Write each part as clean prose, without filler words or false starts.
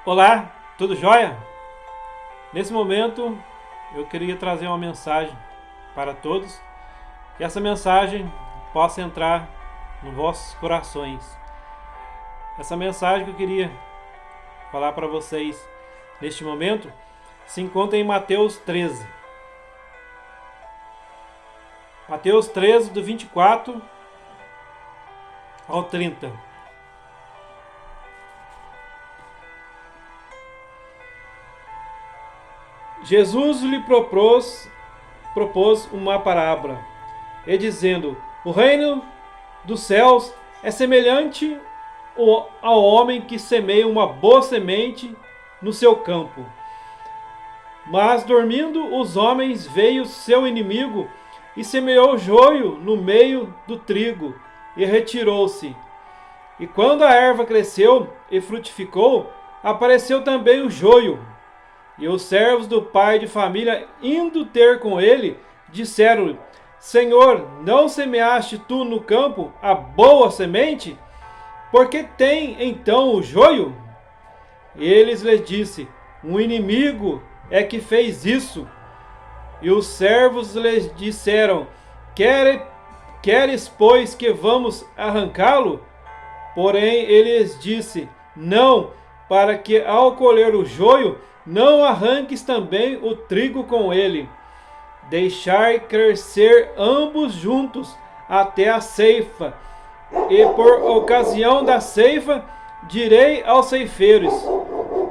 Olá, tudo jóia? Nesse momento eu queria trazer uma mensagem para todos, que essa mensagem possa entrar nos vossos corações. Essa mensagem que eu queria falar para vocês neste momento se encontra em Mateus 13. Mateus 13, do 24 ao 30. Jesus lhe propôs uma parábola, e dizendo: o reino dos céus é semelhante ao homem que semeia uma boa semente no seu campo. Mas dormindo os homens, veio seu inimigo e semeou joio no meio do trigo, e retirou-se. E quando a erva cresceu e frutificou, apareceu também o joio. E os servos do pai de família, indo ter com ele, disseram-lhe: Senhor, não semeaste tu no campo a boa semente? Por que tem então o joio? Eles lhe disse: um inimigo é que fez isso. E os servos lhe disseram: Queres, pois, que vamos arrancá-lo? Porém, ele lhes disse: não, para que ao colher o joio, não arranques também o trigo com ele. Deixai crescer ambos juntos até a ceifa. E por ocasião da ceifa, direi aos ceifeiros: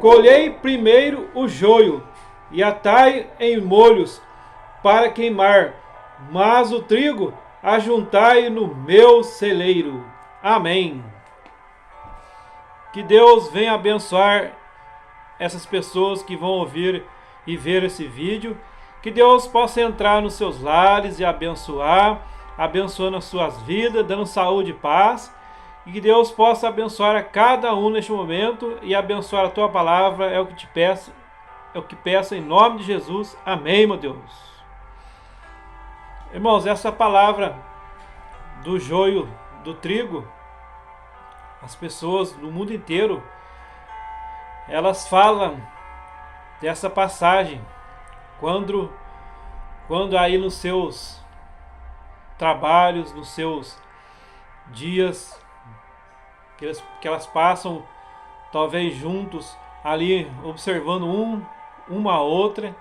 colhei primeiro o joio, e atai em molhos para queimar, mas o trigo ajuntai no meu celeiro. Amém. Que Deus venha abençoar essas pessoas que vão ouvir e ver esse vídeo. Que Deus possa entrar nos seus lares e abençoando as suas vidas, dando saúde e paz. E que Deus possa abençoar a cada um neste momento e abençoar a tua palavra. É o que te peço, é o que peço em nome de Jesus. Amém, meu Deus. Irmãos, essa palavra do joio do trigo, as pessoas do mundo inteiro, elas falam dessa passagem quando aí nos seus trabalhos, nos seus dias que elas passam talvez juntos ali observando uma a outra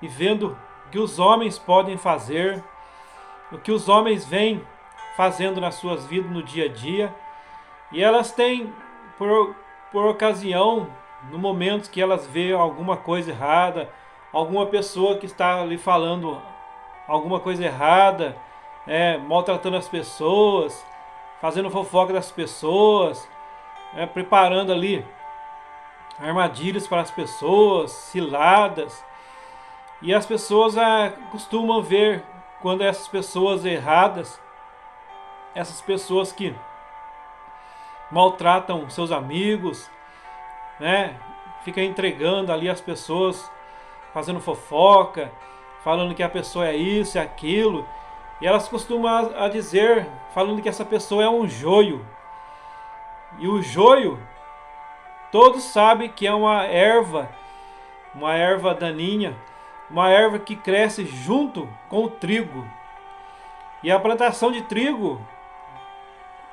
e vendo o que os homens podem fazer, o que os homens vêm fazendo nas suas vidas no dia a dia, e elas têm por ocasião, no momento que elas vê alguma coisa errada, alguma pessoa que está ali falando alguma coisa errada, maltratando as pessoas, fazendo fofoca das pessoas, preparando ali armadilhas para as pessoas, ciladas. E as pessoas costumam ver quando essas pessoas erradas, essas pessoas que maltratam seus amigos, fica entregando ali as pessoas, fazendo fofoca, falando que a pessoa é isso e aquilo, e elas costumam a dizer, falando que essa pessoa é um joio. E o joio, todos sabem que é uma erva daninha, uma erva que cresce junto com o trigo. E a plantação de trigo,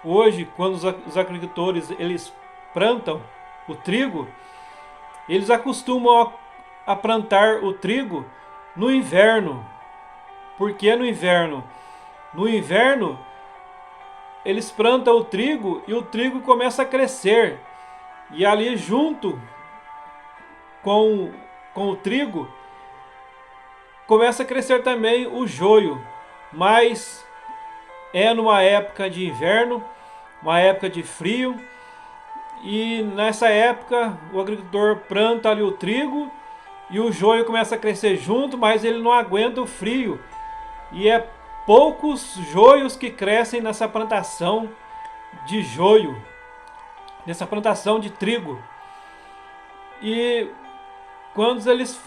hoje, quando os agricultores eles plantam o trigo, eles acostumam a plantar o trigo no inverno. Por que no inverno? No inverno, eles plantam o trigo e o trigo começa a crescer. E ali junto com o trigo, começa a crescer também o joio. Mas é numa época de inverno, uma época de frio. E nessa época o agricultor planta ali o trigo e o joio começa a crescer junto, mas ele não aguenta o frio. E é poucos joios que crescem nessa plantação de joio, nessa plantação de trigo. E quando eles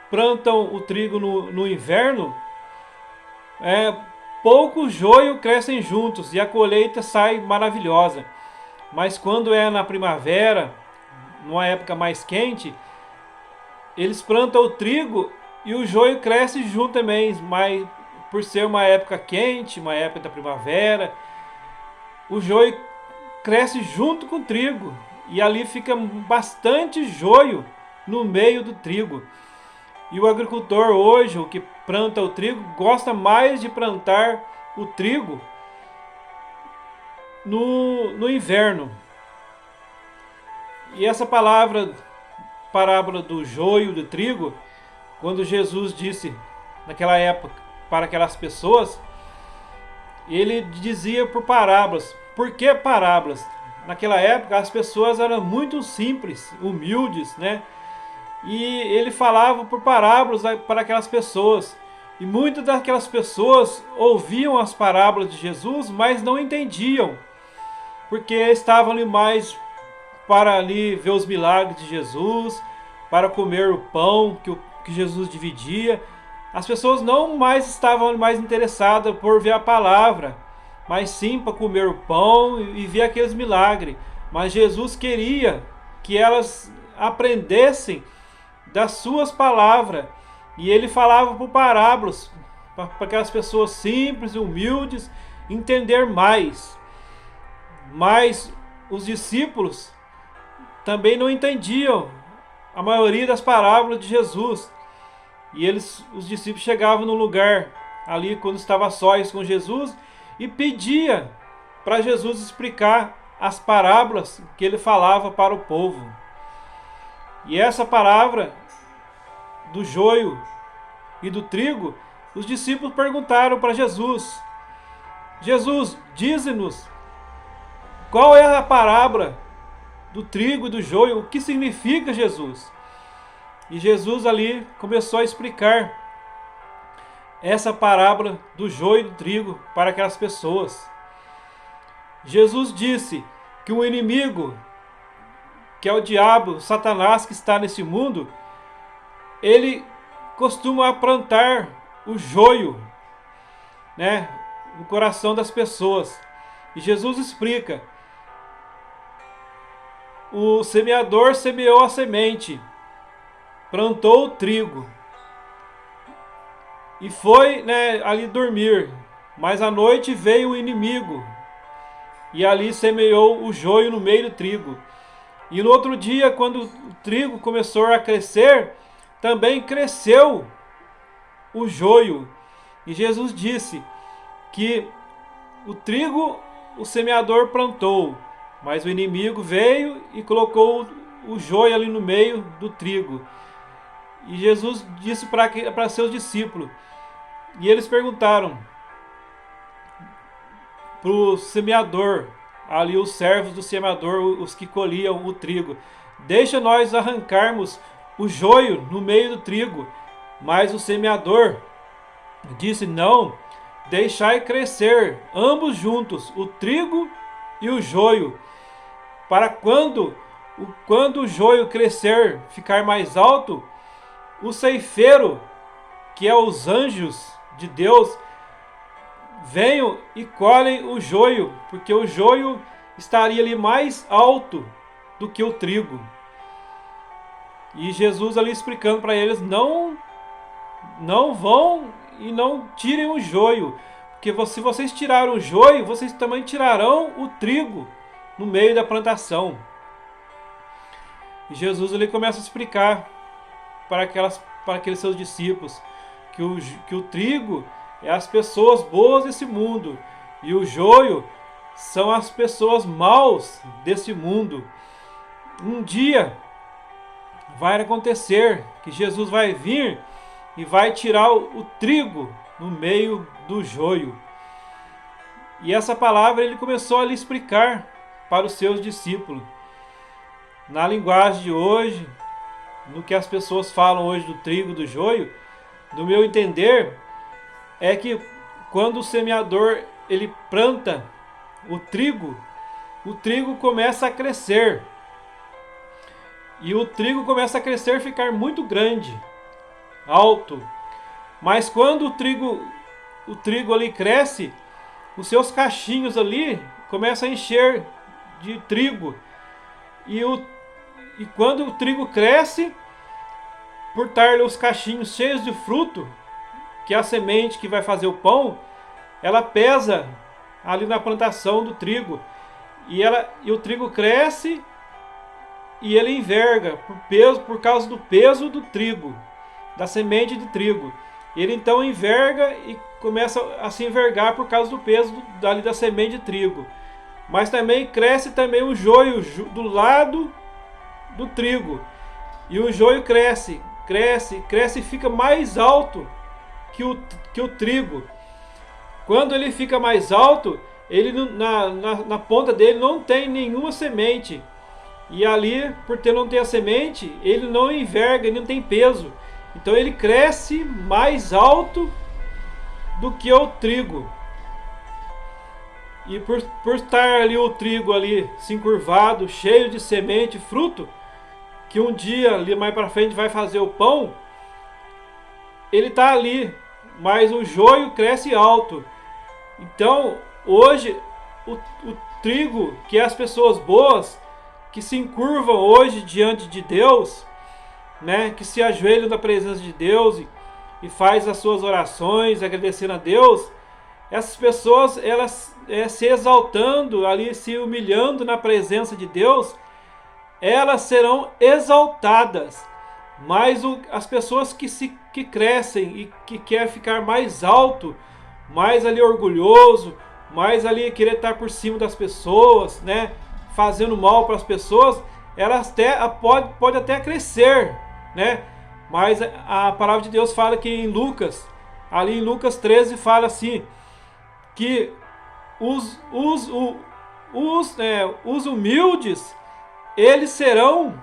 plantam o trigo no inverno, poucos joios crescem juntos e a colheita sai maravilhosa. Mas quando é na primavera, numa época mais quente, eles plantam o trigo e o joio cresce junto também, mas por ser uma época quente, uma época da primavera, o joio cresce junto com o trigo e ali fica bastante joio no meio do trigo. E o agricultor hoje, o que planta o trigo, gosta mais de plantar o trigo no inverno. E essa parábola do joio do trigo, quando Jesus disse naquela época para aquelas pessoas, ele dizia por parábolas. Por que parábolas? Naquela época as pessoas eram muito simples, humildes, né? E ele falava por parábolas para aquelas pessoas. E muitas daquelas pessoas ouviam as parábolas de Jesus, mas não entendiam, porque estavam ali mais para ali ver os milagres de Jesus, para comer o pão que Jesus dividia. As pessoas não mais estavam mais interessadas por ver a palavra, mas sim para comer o pão e ver aqueles milagres. Mas Jesus queria que elas aprendessem das suas palavras, e ele falava por parábolas para aquelas pessoas simples e humildes entender mais. Mas os discípulos também não entendiam a maioria das parábolas de Jesus. E os discípulos chegavam no lugar ali quando estava sós com Jesus e pedia para Jesus explicar as parábolas que ele falava para o povo. E essa palavra do joio e do trigo, os discípulos perguntaram para Jesus: Jesus, dize-nos qual é a parábola do trigo e do joio, o que significa, Jesus? E Jesus ali começou a explicar essa parábola do joio e do trigo para aquelas pessoas. Jesus disse que o inimigo, que é o diabo, Satanás, que está nesse mundo, ele costuma plantar o joio, né, no coração das pessoas. E Jesus explica: o semeador semeou a semente, plantou o trigo e foi, né, ali dormir. Mas à noite veio o inimigo e ali semeou o joio no meio do trigo. E no outro dia, quando o trigo começou a crescer, também cresceu o joio. E Jesus disse que o trigo o semeador plantou, mas o inimigo veio e colocou o joio ali no meio do trigo. E Jesus disse para seus discípulos, e eles perguntaram para o semeador, ali os servos do semeador, os que colhiam o trigo: deixa nós arrancarmos o joio no meio do trigo. Mas o semeador disse: não, deixai crescer ambos juntos, o trigo e o joio, para quando o joio crescer, ficar mais alto, o ceifeiro, que é os anjos de Deus, venham e colhem o joio, porque o joio estaria ali mais alto do que o trigo. E Jesus ali explicando para eles: não vão e não tirem o joio, porque se vocês tiraram o joio, vocês também tirarão o trigo no meio da plantação. E Jesus ali começa a explicar para aqueles seus discípulos que o trigo é as pessoas boas desse mundo e o joio são as pessoas maus desse mundo. Um dia vai acontecer que Jesus vai vir e vai tirar o trigo no meio do joio. E essa palavra ele começou a lhe explicar para os seus discípulos. Na linguagem de hoje, no que as pessoas falam hoje do trigo e do joio, do meu entender, é que quando o semeador ele planta o trigo começa a crescer. E o trigo começa a crescer, ficar muito grande, alto. Mas quando o trigo ali cresce, os seus cachinhos ali começam a encher de trigo. E quando o trigo cresce, por estar os cachinhos cheios de fruto, que é a semente que vai fazer o pão, ela pesa ali na plantação do trigo. E o trigo cresce e ele enverga por causa do peso do trigo, da semente de trigo. Ele então enverga e começa a se envergar por causa do peso dali da semente de trigo. Mas também cresce também o joio do lado do trigo. E o joio cresce e fica mais alto que o trigo. Quando ele fica mais alto, ele na ponta dele não tem nenhuma semente. E ali, por não ter a semente, ele não enverga, ele não tem peso. Então ele cresce mais alto do que o trigo. E por estar ali o trigo ali, se encurvado, cheio de semente, fruto, que um dia ali mais para frente vai fazer o pão, ele está ali, mas o joio cresce alto. Então hoje o trigo, que é as pessoas boas, que se encurvam hoje diante de Deus, né, que se ajoelham na presença de Deus e faz as suas orações agradecendo a Deus, essas pessoas, elas se exaltando ali, se humilhando na presença de Deus, elas serão exaltadas. Mas as pessoas que crescem e que querem ficar mais alto, mais ali orgulhoso, mais ali querer estar por cima das pessoas, né, fazendo mal para as pessoas, elas pode até crescer, né? Mas a palavra de Deus fala que em Lucas, ali em Lucas 13, fala assim, que os humildes, eles serão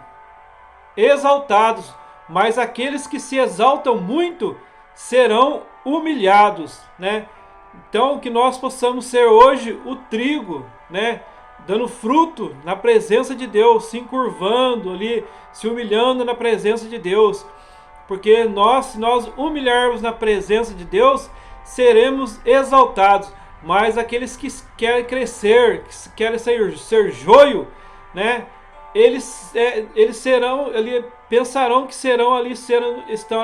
exaltados, mas aqueles que se exaltam muito serão humilhados, né? Então que nós possamos ser hoje o trigo, né, dando fruto na presença de Deus, se encurvando ali, se humilhando na presença de Deus, porque se nós humilharmos na presença de Deus, seremos exaltados. Mas aqueles que querem crescer, que querem ser joio, né, eles serão, pensarão que serão ali,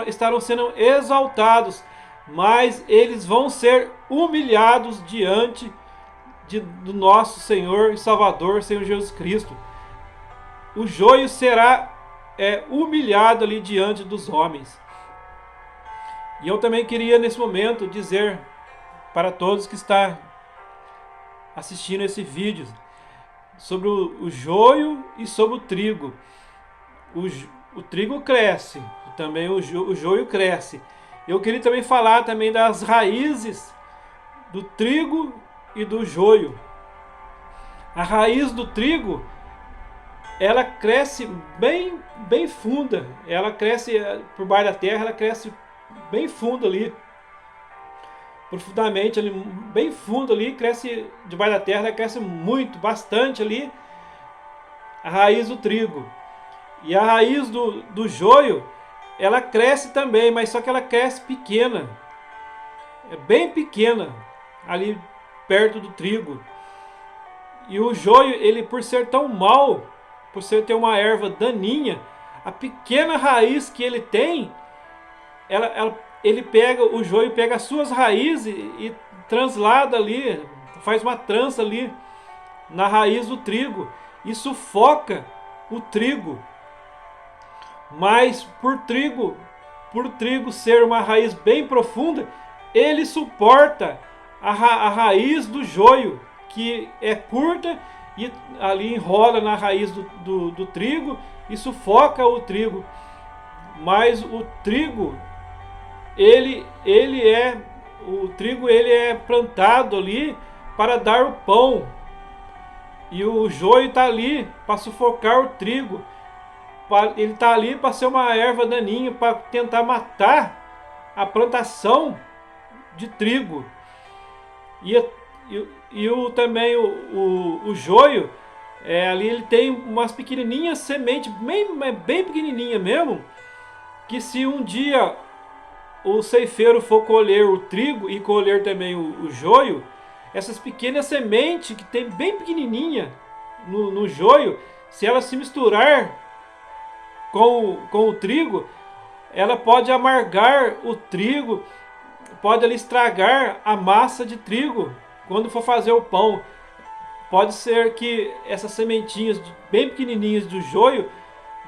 estarão sendo exaltados, mas eles vão ser humilhados diante do nosso Senhor e Salvador, Senhor Jesus Cristo. O joio será humilhado ali diante dos homens. E eu também queria nesse momento dizer para todos que estão assistindo esse vídeo sobre o joio e sobre o trigo. O trigo cresce, também o joio cresce. Eu queria também falar também das raízes do trigo e do joio. A raiz do trigo, ela cresce bem funda. Ela cresce por baixo da terra, ela cresce bem fundo ali, profundamente ali, bem fundo ali, cresce debaixo da terra, ela cresce bastante ali, a raiz do trigo. E a raiz do joio, ela cresce também, mas só que ela cresce pequena, é bem pequena, ali perto do trigo. E o joio, ele por ser tão mau, por ter uma erva daninha, a pequena raiz que ele tem, o joio pega as suas raízes e translada ali, faz uma trança ali na raiz do trigo e sufoca o trigo. Mas por trigo ser uma raiz bem profunda, ele suporta a raiz do joio, que é curta, e ali enrola na raiz do trigo e sufoca o trigo. Mas o trigo, ele é plantado ali para dar o pão, e o joio está ali para sufocar o trigo. Ele está ali para ser uma erva daninha, para tentar matar a plantação de trigo. Também o joio, ali ele tem umas pequenininhas sementes, bem pequenininha mesmo, que se um dia o ceifeiro for colher o trigo e colher também o joio, essas pequenas sementes que tem bem pequenininha no joio, se elas se misturar com o trigo, ela pode amargar o trigo, pode ali estragar a massa de trigo quando for fazer o pão. Pode ser que essas sementinhas bem pequenininhas do joio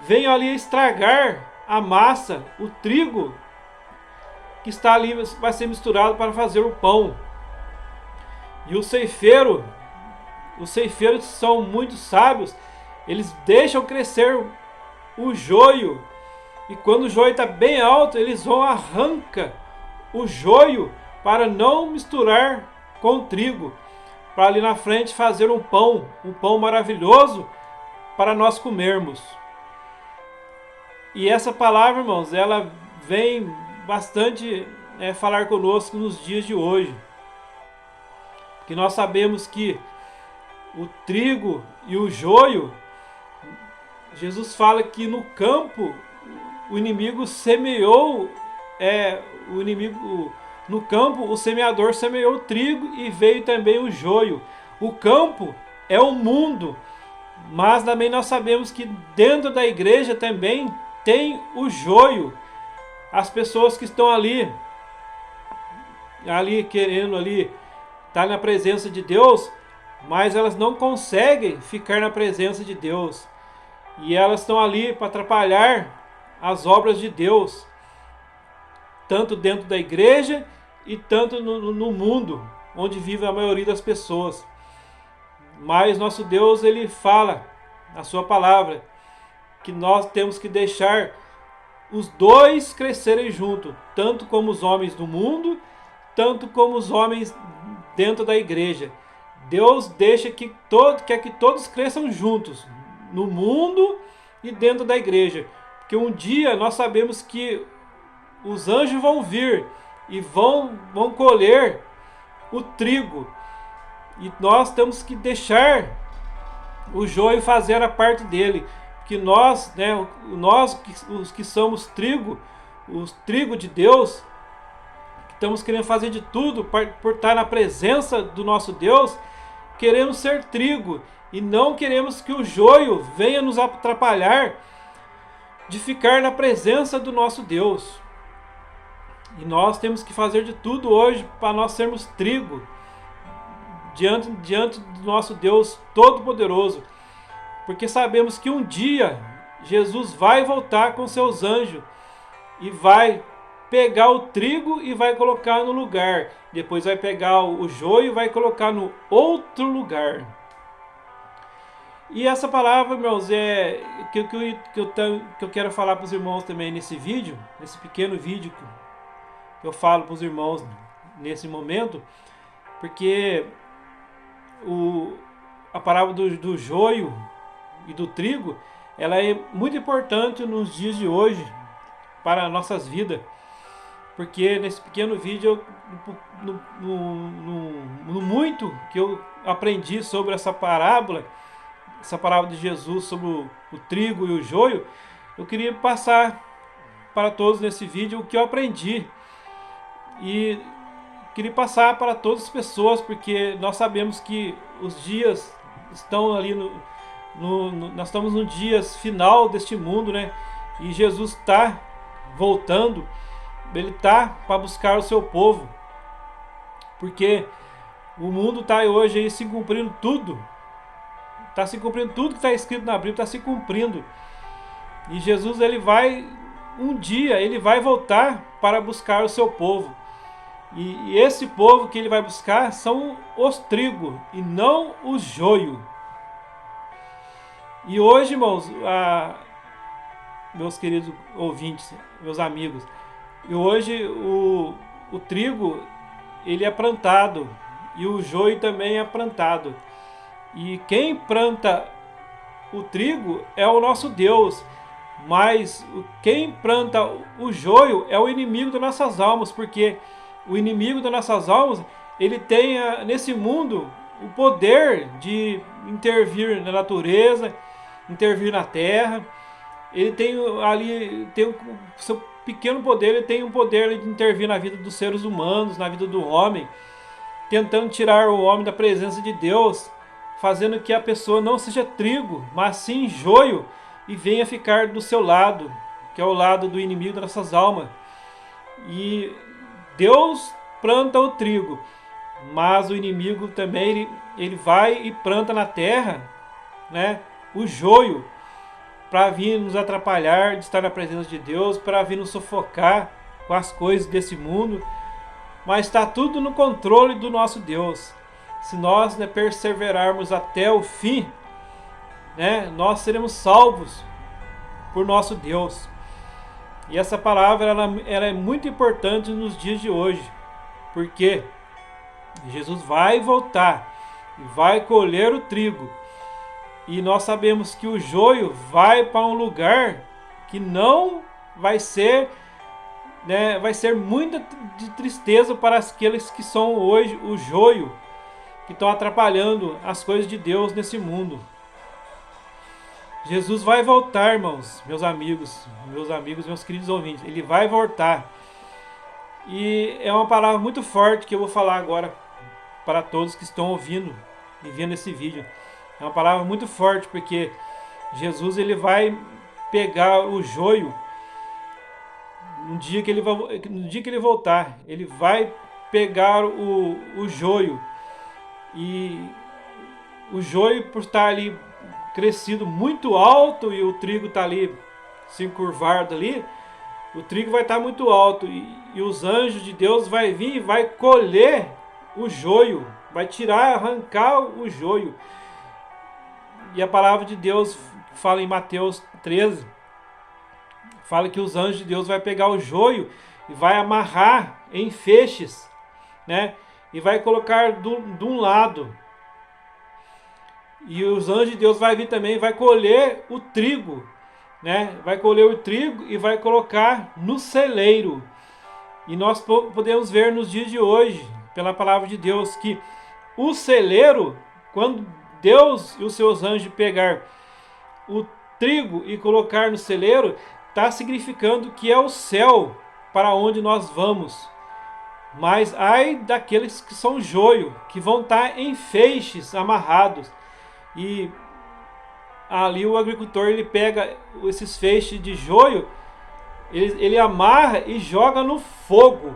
venham ali estragar a massa, o trigo que está ali vai ser misturado para fazer o pão. E os ceifeiros são muito sábios, eles deixam crescer o joio, e quando o joio está bem alto, eles vão arrancar o joio para não misturar com o trigo, para ali na frente fazer um pão maravilhoso para nós comermos. E essa palavra, irmãos, ela vem bastante falar conosco nos dias de hoje, que nós sabemos que o trigo e o joio, Jesus fala que no campo o inimigo semeou, no campo o semeador semeou o trigo e veio também o joio. O campo é o mundo, mas também nós sabemos que dentro da igreja também tem o joio. As pessoas que estão ali querendo estar na presença de Deus, mas elas não conseguem ficar na presença de Deus. E elas estão ali para atrapalhar as obras de Deus, tanto dentro da igreja e tanto no mundo, onde vive a maioria das pessoas. Mas nosso Deus, ele fala na sua palavra que nós temos que deixar os dois crescerem juntos, tanto como os homens do mundo, tanto como os homens dentro da igreja. Deus deixa quer que todos cresçam juntos, no mundo e dentro da igreja. Porque um dia nós sabemos que os anjos vão vir e vão colher o trigo. E nós temos que deixar o joio fazer a parte dele. Porque nós, os que somos trigo, os trigo de Deus, estamos querendo fazer de tudo por estar na presença do nosso Deus, queremos ser trigo e não queremos que o joio venha nos atrapalhar de ficar na presença do nosso Deus. E nós temos que fazer de tudo hoje para nós sermos trigo diante do nosso Deus Todo-Poderoso, porque sabemos que um dia Jesus vai voltar com seus anjos e vai pegar o trigo e vai colocar no lugar. Depois vai pegar o joio e vai colocar no outro lugar. E essa palavra, meus, que eu quero falar para os irmãos também nesse vídeo, nesse pequeno vídeo que eu falo para os irmãos nesse momento, porque a palavra do joio e do trigo, ela é muito importante nos dias de hoje para nossas vidas. Porque nesse pequeno vídeo, no muito que eu aprendi sobre essa parábola de Jesus sobre o trigo e o joio, eu queria passar para todos nesse vídeo o que eu aprendi. E queria passar para todas as pessoas, porque nós sabemos que os dias estão ali, nós estamos no dias final deste mundo, né? E Jesus está voltando. Ele está para buscar o seu povo, porque o mundo está hoje aí se cumprindo tudo, está se cumprindo tudo que está escrito na Bíblia, está se cumprindo. E Jesus, um dia ele vai voltar para buscar o seu povo, e esse povo que ele vai buscar são os trigos e não os joio. E hoje, irmãos, meus queridos ouvintes, meus amigos, e hoje o trigo ele é plantado e o joio também é plantado. E quem planta o trigo é o nosso Deus, mas quem planta o joio é o inimigo das nossas almas, porque o inimigo das nossas almas, ele tem nesse mundo o poder de intervir na natureza, intervir na terra. Ele tem o seu pequeno poder, ele tem um poder de intervir na vida dos seres humanos, na vida do homem, tentando tirar o homem da presença de Deus, fazendo que a pessoa não seja trigo, mas sim joio, e venha ficar do seu lado, que é o lado do inimigo das nossas almas. E Deus planta o trigo, mas o inimigo também ele vai e planta na terra, né, o joio, para vir nos atrapalhar de estar na presença de Deus, para vir nos sufocar com as coisas desse mundo. Mas está tudo no controle do nosso Deus. Se nós, né, perseverarmos até o fim, né, nós seremos salvos por nosso Deus. E essa palavra ela é muito importante nos dias de hoje, porque Jesus vai voltar e vai colher o trigo. E nós sabemos que o joio vai para um lugar que não vai ser, né, vai ser muita de tristeza para aqueles que são hoje o joio, que estão atrapalhando as coisas de Deus nesse mundo. Jesus vai voltar, irmãos, meus amigos, meus queridos ouvintes. Ele vai voltar. E é uma palavra muito forte que eu vou falar agora para todos que estão ouvindo e vendo esse vídeo. É uma palavra muito forte, porque Jesus ele vai pegar o joio no dia que ele voltar. Ele vai pegar o joio. E o joio, por estar ali crescido muito alto, e o trigo está ali se encurvado ali, o trigo vai estar muito alto, e os anjos de Deus vai vir e vai colher o joio, vai tirar, arrancar o joio. E a palavra de Deus fala em Mateus 13, fala que os anjos de Deus vai pegar o joio e vai amarrar em feixes, né? E vai colocar de um lado. E os anjos de Deus vai vir também, vai colher o trigo, né? Vai colher o trigo e vai colocar no celeiro. E nós podemos ver nos dias de hoje, pela palavra de Deus, que o celeiro, quando Deus e os seus anjos pegar o trigo e colocar no celeiro, está significando que é o céu para onde nós vamos. Mas ai daqueles que são joio, que vão estar em feixes amarrados. E ali o agricultor ele pega esses feixes de joio, ele amarra e joga no fogo.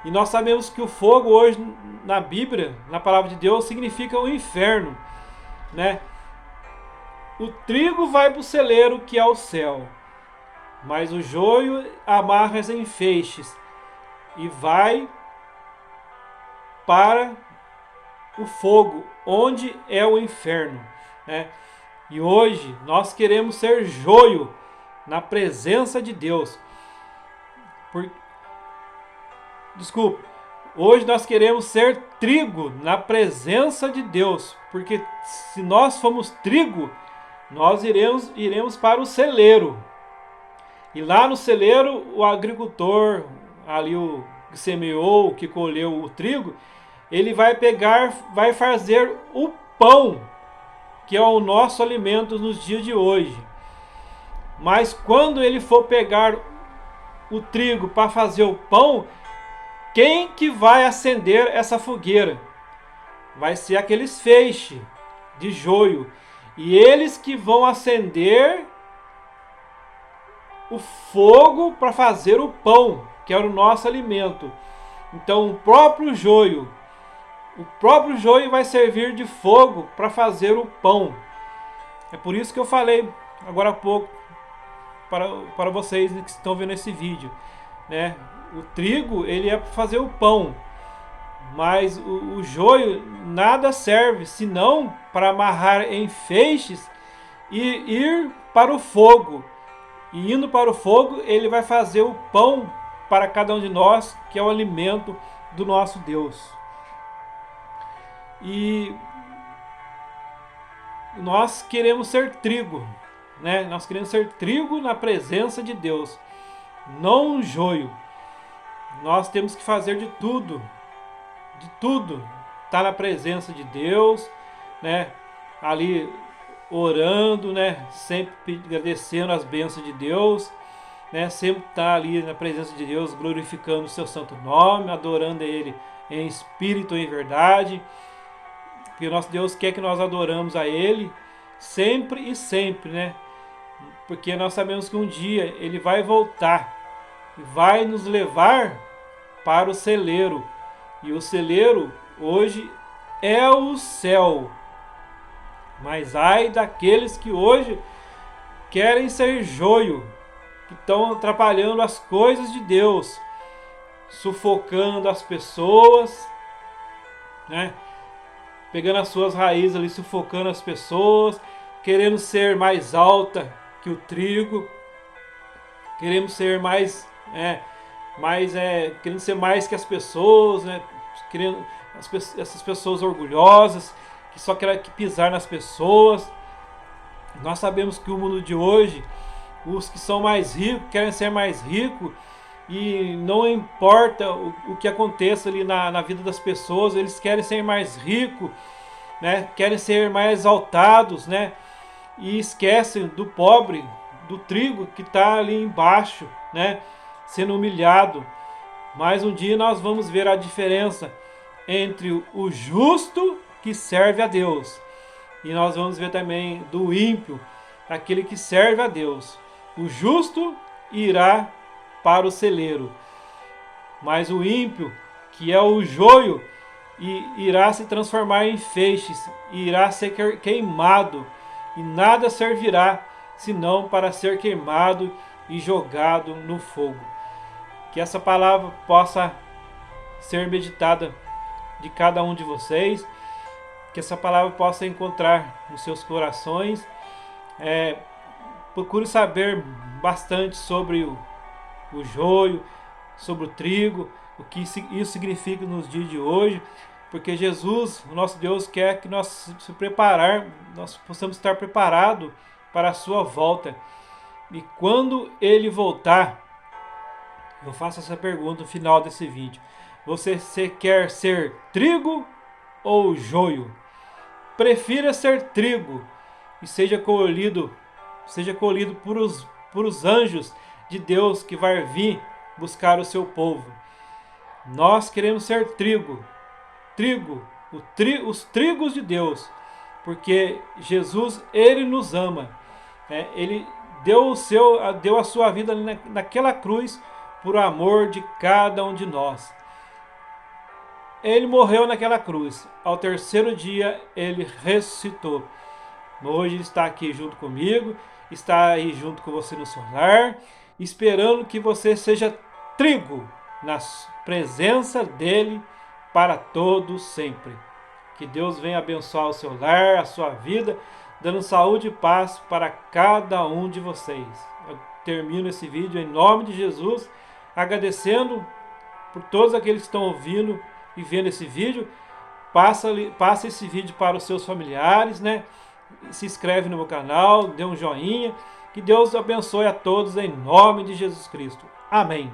E nós sabemos que o fogo hoje na Bíblia, na palavra de Deus, significa o inferno, né? O trigo vai para o celeiro, que é o céu, mas o joio amarra em feixes e vai para o fogo, onde é o inferno, né? E hoje nós queremos ser joio na presença de Deus. Hoje nós queremos ser trigo na presença de Deus, porque se nós formos trigo, nós iremos para o celeiro. E lá no celeiro, o agricultor, ali o que semeou, o que colheu o trigo, ele vai pegar, vai fazer o pão, que é o nosso alimento nos dias de hoje. Mas quando ele for pegar o trigo para fazer o pão, quem que vai acender essa fogueira? Vai ser aqueles feixes de joio. E eles que vão acender o fogo para fazer o pão, que era o nosso alimento. Então o próprio joio vai servir de fogo para fazer o pão. É por isso que eu falei agora há pouco para vocês que estão vendo esse vídeo, né? O trigo ele é para fazer o pão, mas o joio nada serve senão para amarrar em feixes e ir para o fogo. E indo para o fogo, ele vai fazer o pão para cada um de nós, que é o alimento do nosso Deus. E nós queremos ser trigo, né? Nós queremos ser trigo na presença de Deus, não um joio. Nós temos que fazer de tudo, estar na presença de Deus, né? Ali orando, né? Sempre agradecendo as bênçãos de Deus, né? Sempre estar ali na presença de Deus, glorificando o seu santo nome, adorando Ele em espírito e em verdade. Porque o nosso Deus quer que nós adoramos a Ele sempre e sempre, né? porque nós sabemos que um dia Ele vai voltar e vai nos levar para o celeiro. E o celeiro hoje é o céu. Mas ai daqueles que hoje querem ser joio, que estão atrapalhando as coisas de Deus, sufocando as pessoas, né? Pegando as suas raízes ali, sufocando as pessoas, querendo ser mais alta que o trigo, querendo ser querendo ser mais que as pessoas, né? Querendo essas pessoas orgulhosas que só querem pisar nas pessoas. Nós sabemos que o mundo de hoje, os que são mais ricos querem ser mais ricos, e não importa o que aconteça ali na vida das pessoas, eles querem ser mais ricos, né? Querem ser mais exaltados, né? E esquecem do pobre, do trigo que está ali embaixo, né? Sendo humilhado. Mas um dia nós vamos ver a diferença entre o justo que serve a Deus, e nós vamos ver também do ímpio, aquele que serve a Deus. O justo irá para o celeiro, mas o ímpio, que é o joio, irá se transformar em feixes, irá ser queimado, e nada servirá senão para ser queimado e jogado no fogo. Que essa palavra possa ser meditada de cada um de vocês, que essa palavra possa encontrar nos seus corações. Procure saber bastante sobre o joio, sobre o trigo, o que isso significa nos dias de hoje, porque Jesus, o nosso Deus, quer que nós nós possamos estar preparados para a sua volta. E quando Ele voltar, eu faço essa pergunta no final desse vídeo: você quer ser trigo ou joio? Prefira ser trigo e seja colhido por os anjos de Deus que vai vir buscar o seu povo. Nós queremos ser os trigos de Deus, porque Jesus, Ele nos ama, né? Ele deu a sua vida naquela cruz por amor de cada um de nós. Ele morreu naquela cruz. Ao terceiro dia, Ele ressuscitou. Hoje Ele está aqui junto comigo, está aí junto com você no seu lar, esperando que você seja trigo na presença dEle para todos sempre. Que Deus venha abençoar o seu lar, a sua vida, dando saúde e paz para cada um de vocês. Eu termino esse vídeo em nome de Jesus, agradecendo por todos aqueles que estão ouvindo e vendo esse vídeo. Passa esse vídeo para os seus familiares, né? Se inscreve no meu canal, dê um joinha. Que Deus abençoe a todos em nome de Jesus Cristo. Amém.